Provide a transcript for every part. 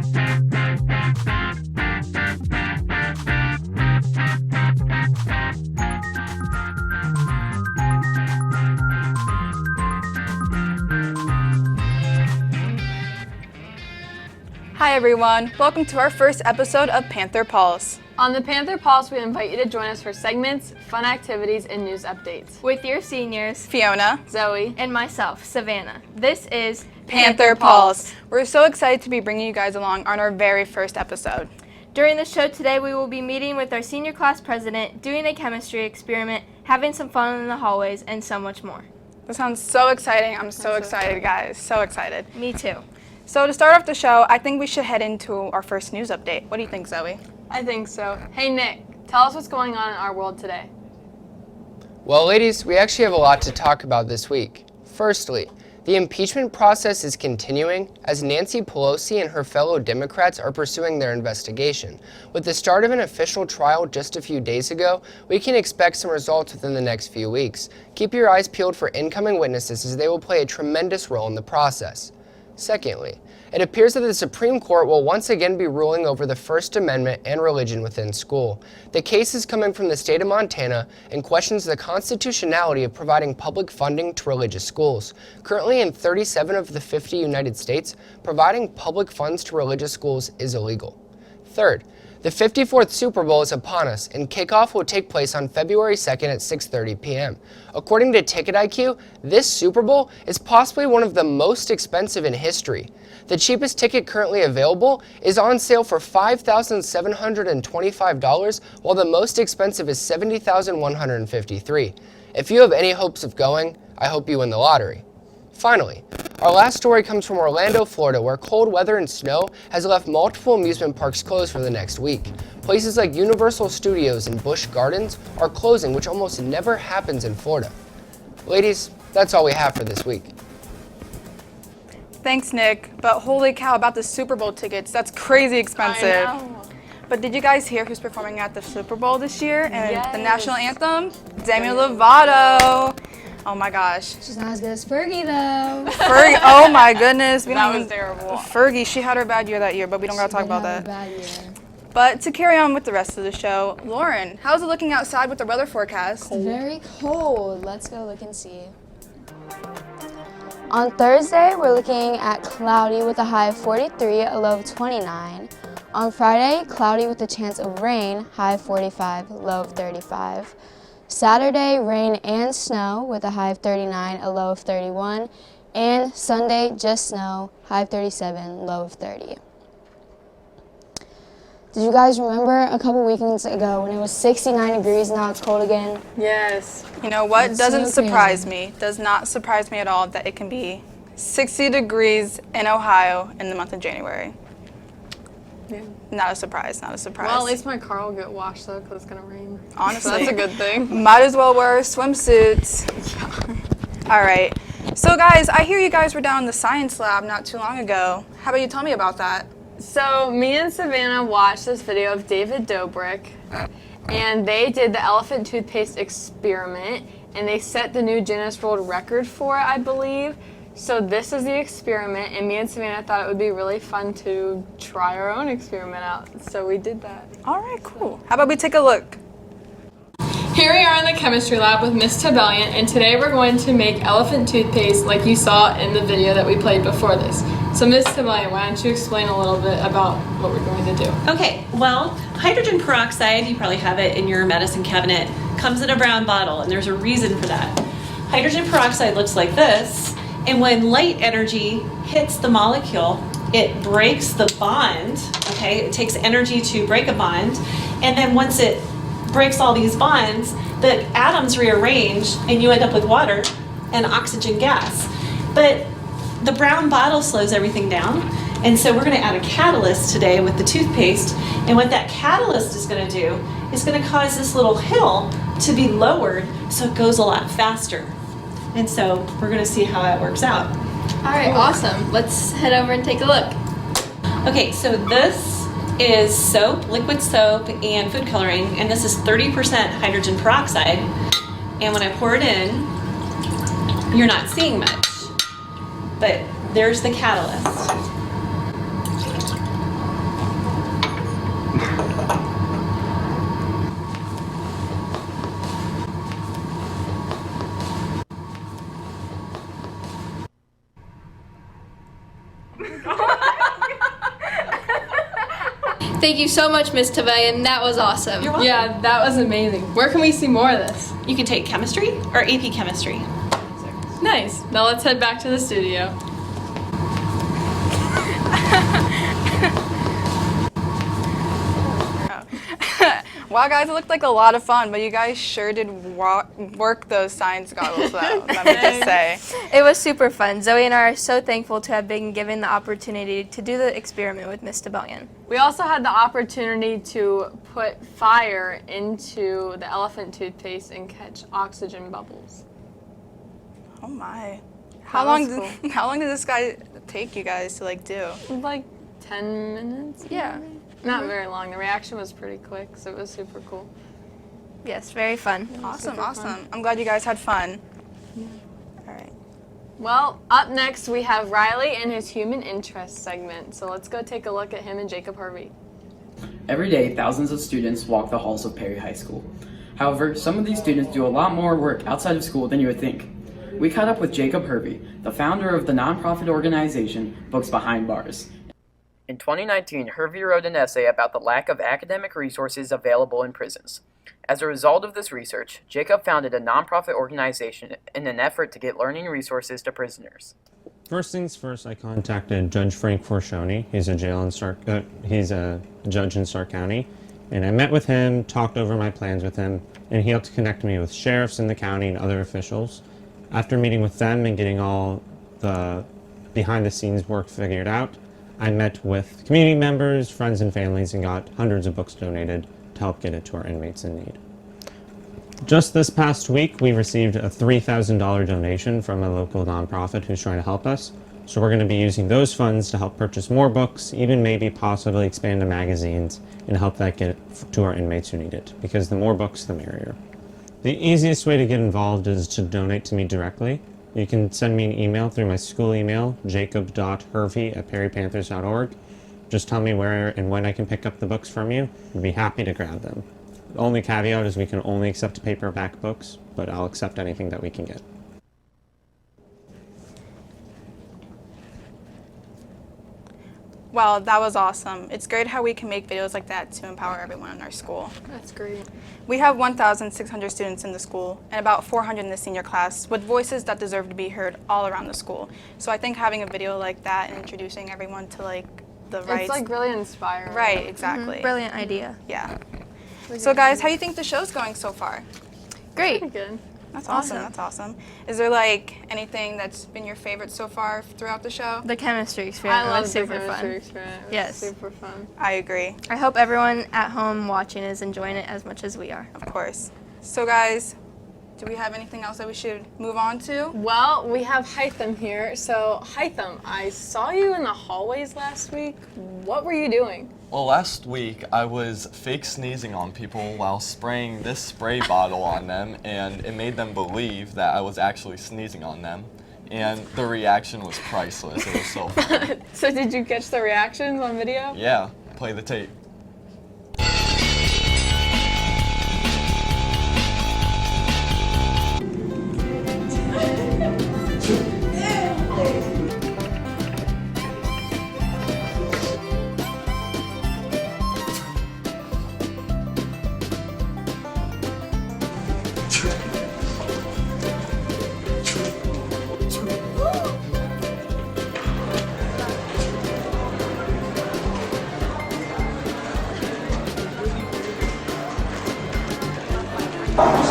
Hi everyone, welcome to our first episode of Panther Pulse. On the Panther Pulse, we invite you to join us for segments, fun activities, and news updates. With your seniors, Fiona, Zoe, and myself, Savannah. This is Panther Pulse. We're so excited to be bringing you guys along on our very first episode. During the show today, we will be meeting with our senior class president, doing a chemistry experiment, having some fun in the hallways, and so much more. That sounds so exciting. I'm so excited, guys. So excited. Me too. So to start off the show, I think we should head into our first news update. What do you think, Zoe? I think so. Hey Nick, tell us what's going on in our world today. Well, ladies, we actually have a lot to talk about this week. Firstly, the impeachment process is continuing as Nancy Pelosi and her fellow Democrats are pursuing their investigation. With the start of an official trial just a few days ago, we can expect some results within the next few weeks. Keep your eyes peeled for incoming witnesses as they will play a tremendous role in the process. Secondly, it appears that the Supreme Court will once again be ruling over the First Amendment and religion within school. The case is coming from the state of Montana and questions the constitutionality of providing public funding to religious schools. Currently in 37 of the 50 United States, providing public funds to religious schools is illegal. Third, the 54th Super Bowl is upon us, and kickoff will take place on February 2nd at 6:30 p.m. According to Ticket IQ, this Super Bowl is possibly one of the most expensive in history. The cheapest ticket currently available is on sale for $5,725, while the most expensive is $70,153. If you have any hopes of going, I hope you win the lottery. Finally, our last story comes from Orlando, Florida, where cold weather and snow has left multiple amusement parks closed for the next week. Places like Universal Studios and Busch Gardens are closing, which almost never happens in Florida. Ladies, that's all we have for this week. Thanks, Nick. But holy cow, about the Super Bowl tickets, that's crazy expensive. I know. But did you guys hear who's performing at the Super Bowl this year? And Yes. the national anthem? Demi Lovato. Oh my gosh. She's not as good as Fergie, though. Fergie, oh my goodness. That was terrible. Fergie, she had her bad year that year, but we don't gotta talk about that. Bad year. But to carry on with the rest of the show, Lauren, how's it looking outside with the weather forecast? Very cold. Let's go look and see. On Thursday, we're looking at cloudy with a high of 43, a low of 29. On Friday, cloudy with a chance of rain, high of 45, low of 35. Saturday, rain and snow with a high of 39, a low of 31. And Sunday, just snow, high of 37, low of 30. Did you guys remember a couple weekends ago when it was 69 degrees and now it's cold again? Yes. You know what? That's Doesn't so surprise me. Does not surprise me at all that it can be 60 degrees in Ohio in the month of January. Yeah. Not a surprise, not a surprise. Well, at least my car will get washed though, because it's gonna rain. Honestly. So that's a good thing. Might as well wear swimsuits. All right. So guys, I hear you guys were down in the science lab not too long ago. How about you tell me about that? So me and Savannah watched this video of David Dobrik, and they did the elephant toothpaste experiment, and they set the new Guinness World Record for it, I believe. So this is the experiment, and me and Savannah thought it would be really fun to try our own experiment out. So we did that. All right, cool. How about we take a look? Here we are in the chemistry lab with Miss Tabellion, and today we're going to make elephant toothpaste like you saw in the video that we played before this. So Miss Tabellion, why don't you explain a little bit about what we're going to do? Okay, well, hydrogen peroxide, you probably have it in your medicine cabinet, comes in a brown bottle, and there's a reason for that. Hydrogen peroxide looks like this, and when light energy hits the molecule, it breaks the bond, okay? It takes energy to break a bond, and then once it breaks all these bonds, the atoms rearrange, and you end up with water and oxygen gas. But the brown bottle slows everything down, and so we're going to add a catalyst today with the toothpaste, and what that catalyst is going to do is going to cause this little hill to be lowered so it goes a lot faster. And so we're going to see how that works out. All right, awesome. Let's head over and take a look. Okay, so this is soap, liquid soap, and food coloring, and this is 30% hydrogen peroxide. And when I pour it in, you're not seeing much, but there's the catalyst. Thank you so much, Miss Taveyan. That was awesome. You're welcome. Yeah, that was amazing. Where can we see more of this? You can take chemistry or AP chemistry. Nice. Now let's head back to the studio. Wow, guys, it looked like a lot of fun, but you guys sure did work those science goggles, though, let me just say. It was super fun. Zoe and I are so thankful to have been given the opportunity to do the experiment with Miss Taveyan. We also had the opportunity to put fire into the elephant toothpaste and catch oxygen bubbles. Oh my. That was How long did this guy take you guys to do? Like 10 minutes? Yeah. Not very long. The reaction was pretty quick, so it was super cool. Yes, very fun. Awesome, super awesome. fun. I'm glad you guys had fun. All right. Well, up next we have Riley and his human interest segment. So let's go take a look at him and Jacob Harvey. Every day, thousands of students walk the halls of Perry High School. However, some of these students do a lot more work outside of school than you would think. We caught up with Jacob Hervey, the founder of the nonprofit organization Books Behind Bars. In 2019, Hervey wrote an essay about the lack of academic resources available in prisons. As a result of this research, Jacob founded a nonprofit organization in an effort to get learning resources to prisoners. First things first, I contacted Judge Frank Forcioni. He's a judge in Stark County, and I met with him, talked over my plans with him, and he helped connect me with sheriffs in the county and other officials. After meeting with them and getting all the behind-the-scenes work figured out, I met with community members, friends, and families and got hundreds of books donated to help get it to our inmates in need. Just this past week, we received a $3,000 donation from a local nonprofit who's trying to help us. So we're going to be using those funds to help purchase more books, even maybe possibly expand the magazines, and help that get to our inmates who need it, because the more books, the merrier. The easiest way to get involved is to donate to me directly. You can send me an email through my school email, jacob.hervey@perrypanthers.org. Just tell me where and when I can pick up the books from you. I'd be happy to grab them. The only caveat is we can only accept paperback books, but I'll accept anything that we can get. Well, that was awesome. It's great how we can make videos like that to empower everyone in our school. That's great. We have 1,600 students in the school and about 400 in the senior class with voices that deserve to be heard all around the school. So I think having a video like that and introducing everyone to the rights. It's really inspiring. Right, exactly. Brilliant idea. Yeah. So guys, how do you think the show's going so far? Great. Pretty good. That's awesome. That's awesome. Is there anything that's been your favorite so far throughout the show? The chemistry experiment I love was the super chemistry fun. experiment. It was Yes. super fun. I agree, I hope everyone at home watching is enjoying it as much as we are. of course. So guys, do we have anything else that we should move on to? Well, we have Hytham here. So, Hytham, I saw you in the hallways last week. What were you doing? Well, last week I was fake sneezing on people while spraying this spray bottle on them, and it made them believe that I was actually sneezing on them. And the reaction was priceless. It was so fun. So, did you catch the reactions on video? Yeah, play the tape.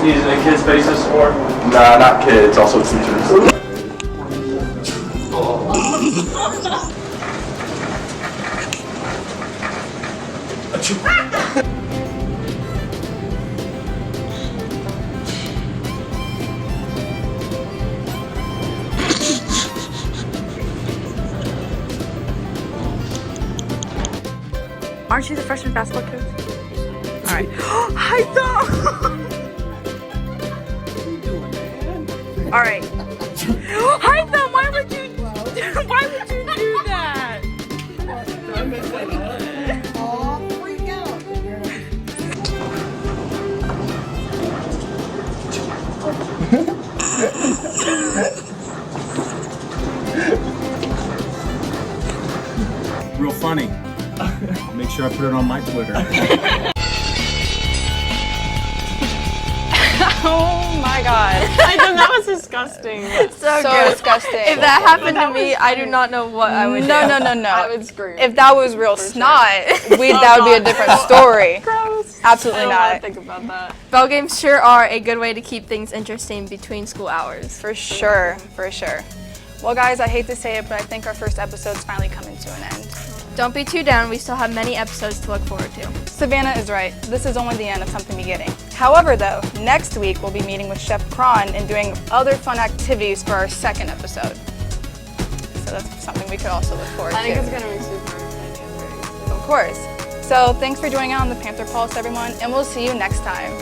Sneezing in kids' faces or? Nah, not kids, also teachers. Aren't you the freshman basketball coach? All right. I thought. All right. Hi, thought. Why would you do that? real funny. Make sure I put it on my Twitter. Oh my god. I know that was disgusting. So disgusting. If that happened to me, I do not know what I would do. No. I would scream. If that was real snot, that would be a different story. Gross. Absolutely I don't want not. to think about that. Bell games sure are a good way to keep things interesting between school hours. For sure. Well, guys, I hate to say it, but I think our first episode's finally coming to an end. Don't be too down, we still have many episodes to look forward to. Savannah is right. This is only the end of something beginning. However, though, next week we'll be meeting with Chef Kron and doing other fun activities for our second episode. So that's something we could also look forward to. I think it's going to be super exciting. Of course. So thanks for joining out on the Panther Pulse, everyone, and we'll see you next time.